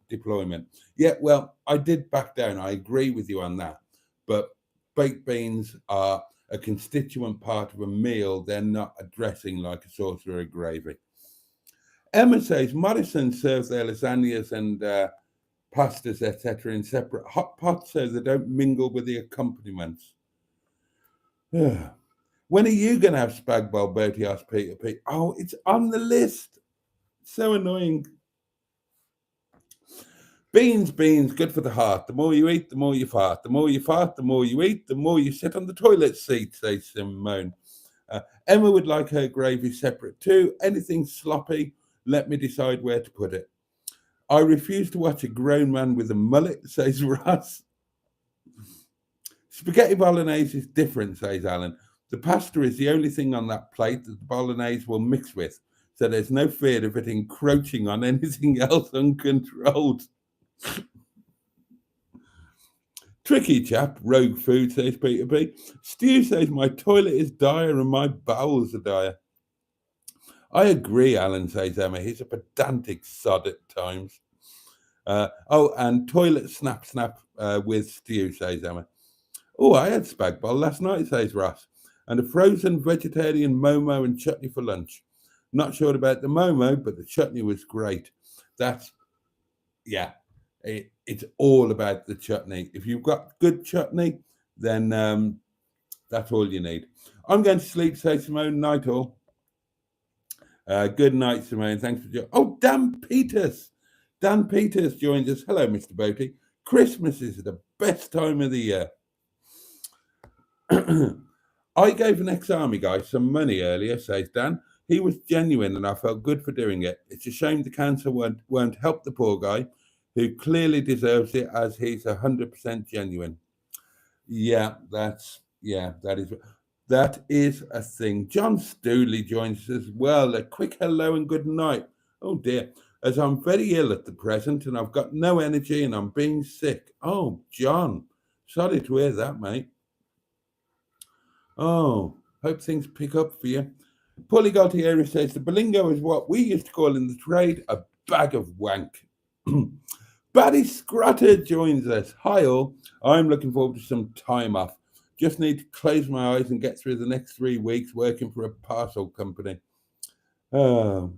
deployment. Yeah, well, I did back down. I agree with you on that. But baked beans are a constituent part of a meal. They're not a dressing like a sauce or a gravy. Emma says Morrison serves their lasagnas and pastas, etc., in separate hot pots so they don't mingle with the accompaniments. When are you going to have spag bol, Boaty? Asked Peter P. Oh, it's on the list. So annoying. Beans, good for the heart. The more you eat, the more you fart. The more you fart, the more you eat, the more you sit on the toilet seat, says Simone. Emma would like her gravy separate too. Anything sloppy, let me decide where to put it. I refuse to watch a grown man with a mullet, says Russ. Spaghetti bolognese is different, says Alan. The pasta is the only thing on that plate that the bolognese will mix with, so there's no fear of it encroaching on anything else uncontrolled. Tricky chap, rogue food, says Peter B. Stu says my toilet is dire and my bowels are dire. I agree, Alan, says Emma. He's a pedantic sod at times. And toilet snap with Stu, says Emma. Oh, I had spag bol last night, says Ross. And a frozen vegetarian momo and chutney for lunch. Not sure about the momo, but the chutney was great. It's all about the chutney. If you've got good chutney, then that's all you need. I'm going to sleep, says Simone. Night all. Good night, Simone. Thanks for joining. Oh, Dan Peters. Dan Peters joins us. Hello, Mr. Boaty. Christmas is the best time of the year. I gave an ex-army guy some money earlier, says Dan. He was genuine and I felt good for doing it. It's a shame the cancer won't help the poor guy who clearly deserves it as he's 100% genuine. That is a thing. John Stooley joins us as well. A quick hello and good night. Oh dear. As I'm very ill at the present and I've got no energy and I'm being sick. Oh, John. Sorry to hear that, mate. Oh, hope things pick up for you. Paulie Galtieri says the Berlingo is what we used to call in the trade a bag of wank. Baddy Scrutter joins us. Hi all. I'm looking forward to some time off. Just need to close my eyes and get through the next 3 weeks working for a parcel company. Oh.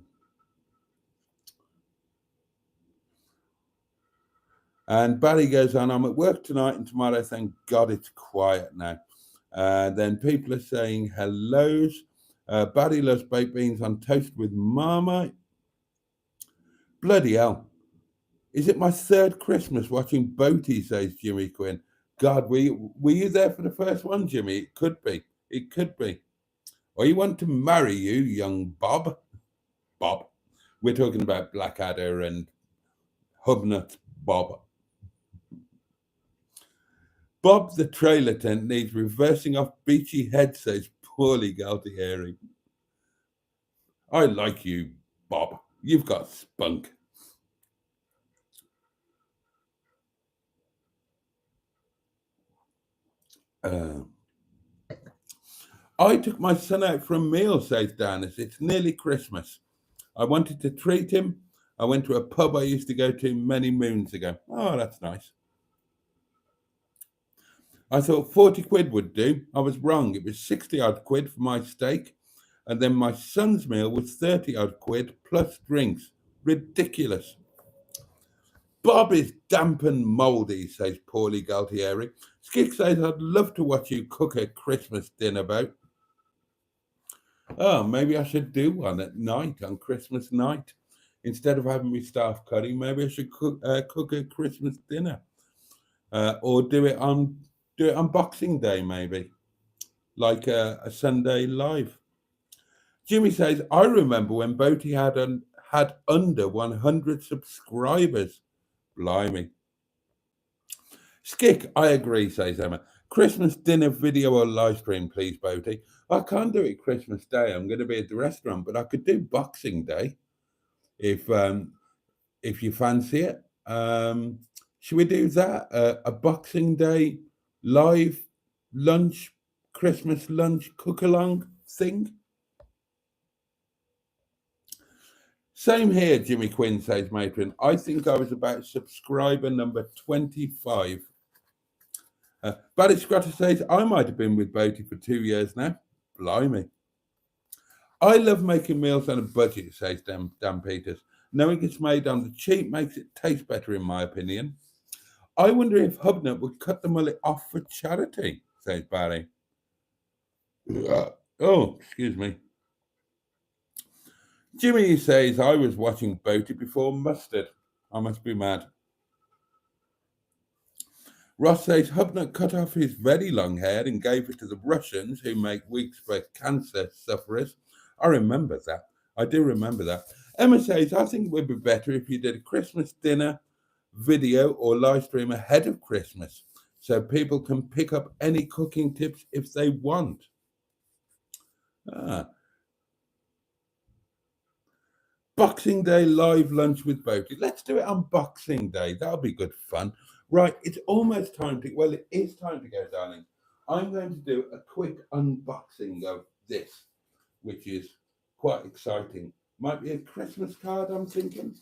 And Barry goes on, I'm at work tonight and tomorrow, thank God it's quiet now. Then people are saying hellos. Barry loves baked beans on toast with Marmite. Bloody hell. Is it my third Christmas watching Boaty, says Jimmy Quinn. God, were you there for the first one, Jimmy? It could be. It could be. Or you want to marry you, young Bob? Bob. We're talking about Blackadder and Hubnut Bob. Bob the trailer tent needs reversing off Beachy Head, says poorly Galtieri. I like you, Bob. You've got spunk. I took my son out for a meal, says Dennis. It's nearly Christmas. I wanted to treat him. I went to a pub I used to go to many moons ago. Oh, that's nice. I thought 40 quid would do. I was wrong. It was 60 odd quid for my steak. And then my son's meal was 30 odd quid plus drinks. Ridiculous. Bob is damp and mouldy, says Paulie Galtieri. Skick says, I'd love to watch you cook a Christmas dinner boat. Oh, maybe I should do one at night, on Christmas night. Instead of having me staff cutting, maybe I should cook a Christmas dinner. Or do it on Boxing Day, maybe. Like a Sunday live. Jimmy says, I remember when Boaty had under 100 subscribers. Blimey. Skick, I agree, says Emma. Christmas dinner video or live stream, please, Boaty. I can't do it Christmas Day. I'm going to be at the restaurant, but I could do Boxing Day if you fancy it. Should we do that? A Boxing Day live lunch, Christmas lunch cook-along thing? Same here, Jimmy Quinn, says Matron. I think I was about subscriber number 25. Barry Scrutter says, I might have been with Boaty for 2 years now. Blimey. I love making meals on a budget, says Dan Peters. Knowing it's made on the cheap makes it taste better, in my opinion. I wonder if Hubnut would cut the mullet off for charity, says Barry. Oh, excuse me. Jimmy says, I was watching Boaty before Mustard. I must be mad. Ross says, Hubnut cut off his very long hair and gave it to the Russians who make wigs for cancer sufferers. I remember that. I do remember that. Emma says, I think it would be better if you did a Christmas dinner video or live stream ahead of Christmas so people can pick up any cooking tips if they want. Boxing Day live lunch with Boaty. Let's do it on Boxing Day. That'll be good fun. Right, it's almost time to, well, it is time to go, darling. I'm going to do a quick unboxing of this, which is quite exciting. Might be a Christmas card, I'm thinking.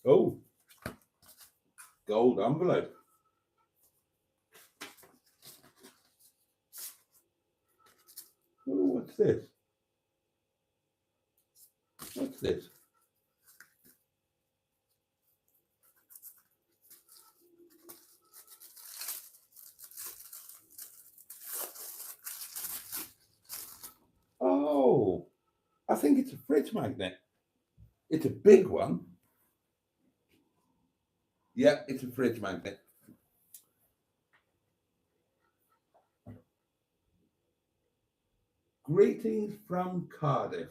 Oh, gold envelope. Oh, what's this? What's this? Oh, I think it's a fridge magnet. It's a big one. Yeah, it's a fridge magnet. Greetings from Cardiff.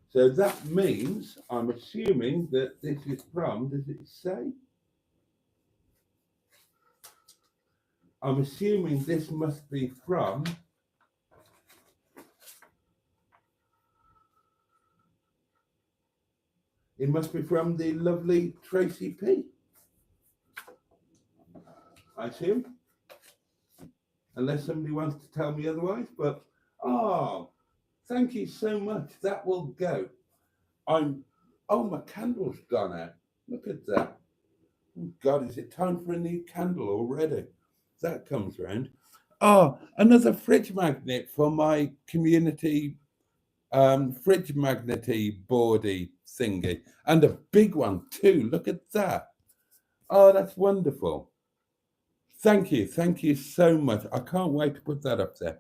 So that means, I'm assuming that this is from, does it say? I'm assuming this must be from it must be from the lovely Tracy P. I assume. Unless somebody wants to tell me otherwise, but oh, thank you so much. That will go. Oh, my candle's gone out. Look at that. Oh, God, is it time for a new candle already? That comes round. Oh, another fridge magnet for my community fridge magnety boardy thingy. And a big one too. Look at that. Oh, that's wonderful. Thank you. Thank you so much. I can't wait to put that up there.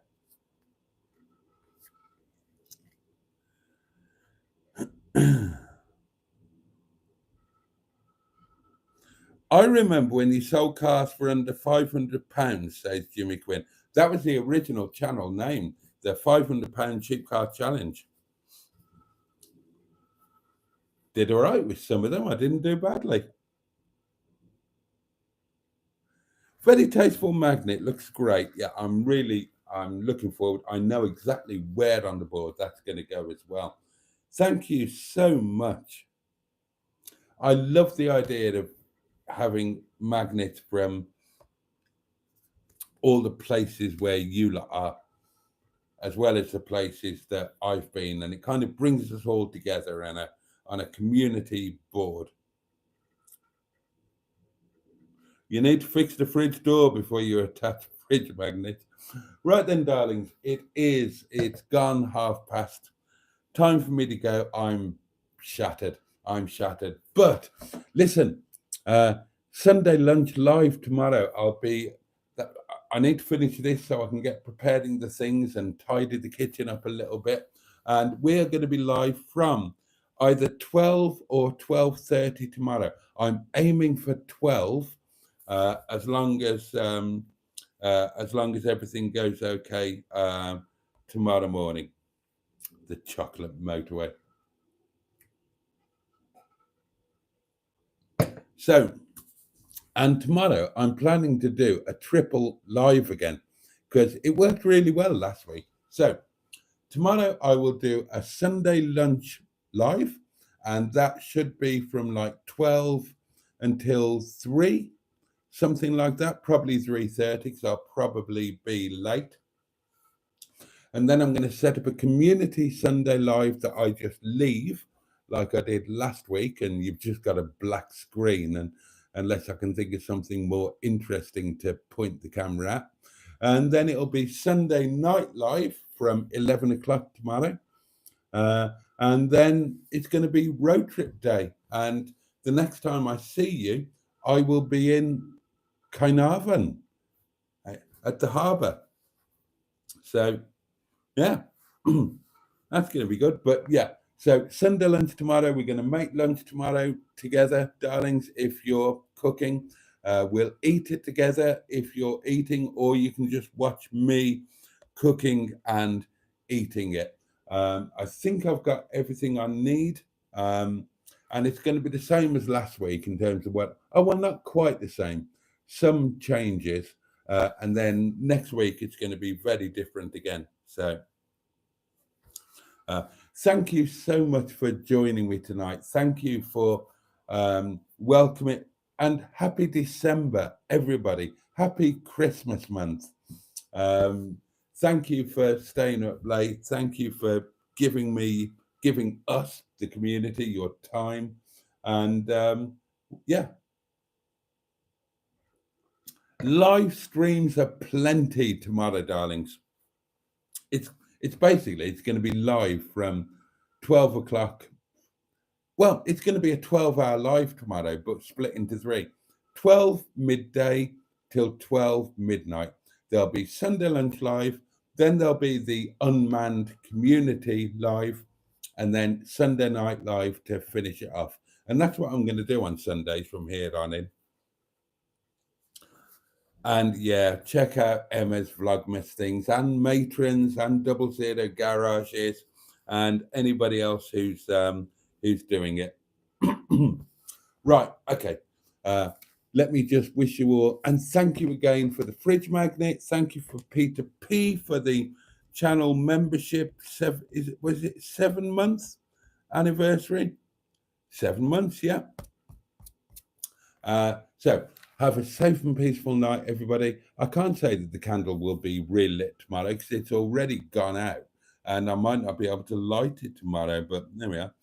I remember when you sold cars for under £500, says Jimmy Quinn. That was the original channel name, the £500 cheap car challenge. Did all right with some of them. I didn't do badly. Very tasteful magnet. Looks great. Yeah, I'm looking forward. I know exactly where on the board that's going to go as well. Thank you so much. I love the idea of having magnets from all the places where you lot are, as well as the places that I've been, and it kind of brings us all together on a community board. You need to fix the fridge door before you attach fridge magnets. Right then, darlings, it's gone 1:30. Time for me to go. I'm shattered. But listen, Sunday lunch live tomorrow. I need to finish this so I can get preparing the things and tidy the kitchen up a little bit. And we're going to be live from either 12 or 12:30 tomorrow. I'm aiming for 12, as long as everything goes okay tomorrow morning. The chocolate motorway. So, and tomorrow I'm planning to do a triple live again because it worked really well last week. So tomorrow I will do a Sunday lunch live, and that should be from like 12 until 3, something like that, probably 3:30, because I'll probably be late. And then I'm going to set up a community Sunday live that I just leave like I did last week, and you've just got a black screen, and unless I can think of something more interesting to point the camera at. And then it'll be Sunday night live from 11 o'clock tomorrow. And then it's going to be road trip day. And the next time I see you, I will be in Carnarvon at the harbour. So, yeah, that's going to be good. But yeah, so Sunday lunch tomorrow. We're going to make lunch tomorrow together, darlings. If you're cooking, we'll eat it together if you're eating, or you can just watch me cooking and eating it. I think I've got everything I need. And it's going to be the same as last week in terms of well, not quite the same. Some changes. And then next week, it's going to be very different again. So thank you so much for joining me tonight. Thank you for welcoming, and happy December, everybody. Happy Christmas month. Thank you for staying up late. Thank you for giving us, the community, your time. And yeah, live streams are plenty tomorrow, darlings. It's basically, it's going to be live from 12 o'clock. Well, it's going to be a 12-hour live tomorrow, but split into 3. 12 midday till 12 midnight. There'll be Sunday lunch live, then there'll be the unmanned community live, and then Sunday night live to finish it off. And that's what I'm going to do on Sundays from here on in. And yeah, check out Emma's Vlogmas things, and Matrons, and 00 Garages, and anybody else who's doing it. Right, okay. Let me just wish you all, and thank you again for the fridge magnet. Thank you for Peter P for the channel membership. Was it 7 months anniversary? 7 months, yeah. So have a safe and peaceful night, everybody. I can't say that the candle will be relit tomorrow because it's already gone out, and I might not be able to light it tomorrow, but there we are.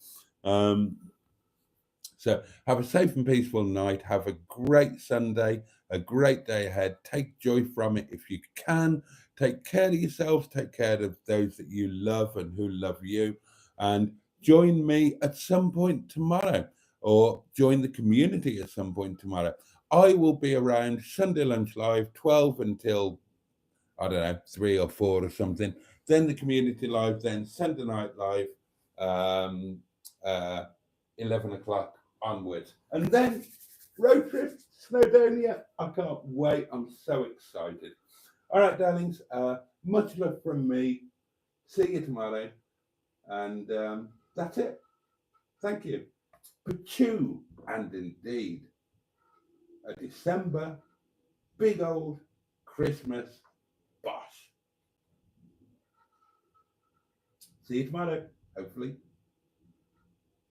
So have a safe and peaceful night. Have a great Sunday, a great day ahead. Take joy from it if you can. Take care of yourselves. Take care of those that you love and who love you. And join me at some point tomorrow, or join the community at some point tomorrow. I will be around Sunday Lunch Live, 12 until, I don't know, 3 or 4 or something. Then the community live, then Sunday night live, um, uh, 11 o'clock onwards. And then road trip, Snowdonia. I can't wait. I'm so excited. All right, darlings. Much love from me. See you tomorrow. And that's it. Thank you. Pachu, and indeed, a December big old Christmas bosh. See you tomorrow, hopefully.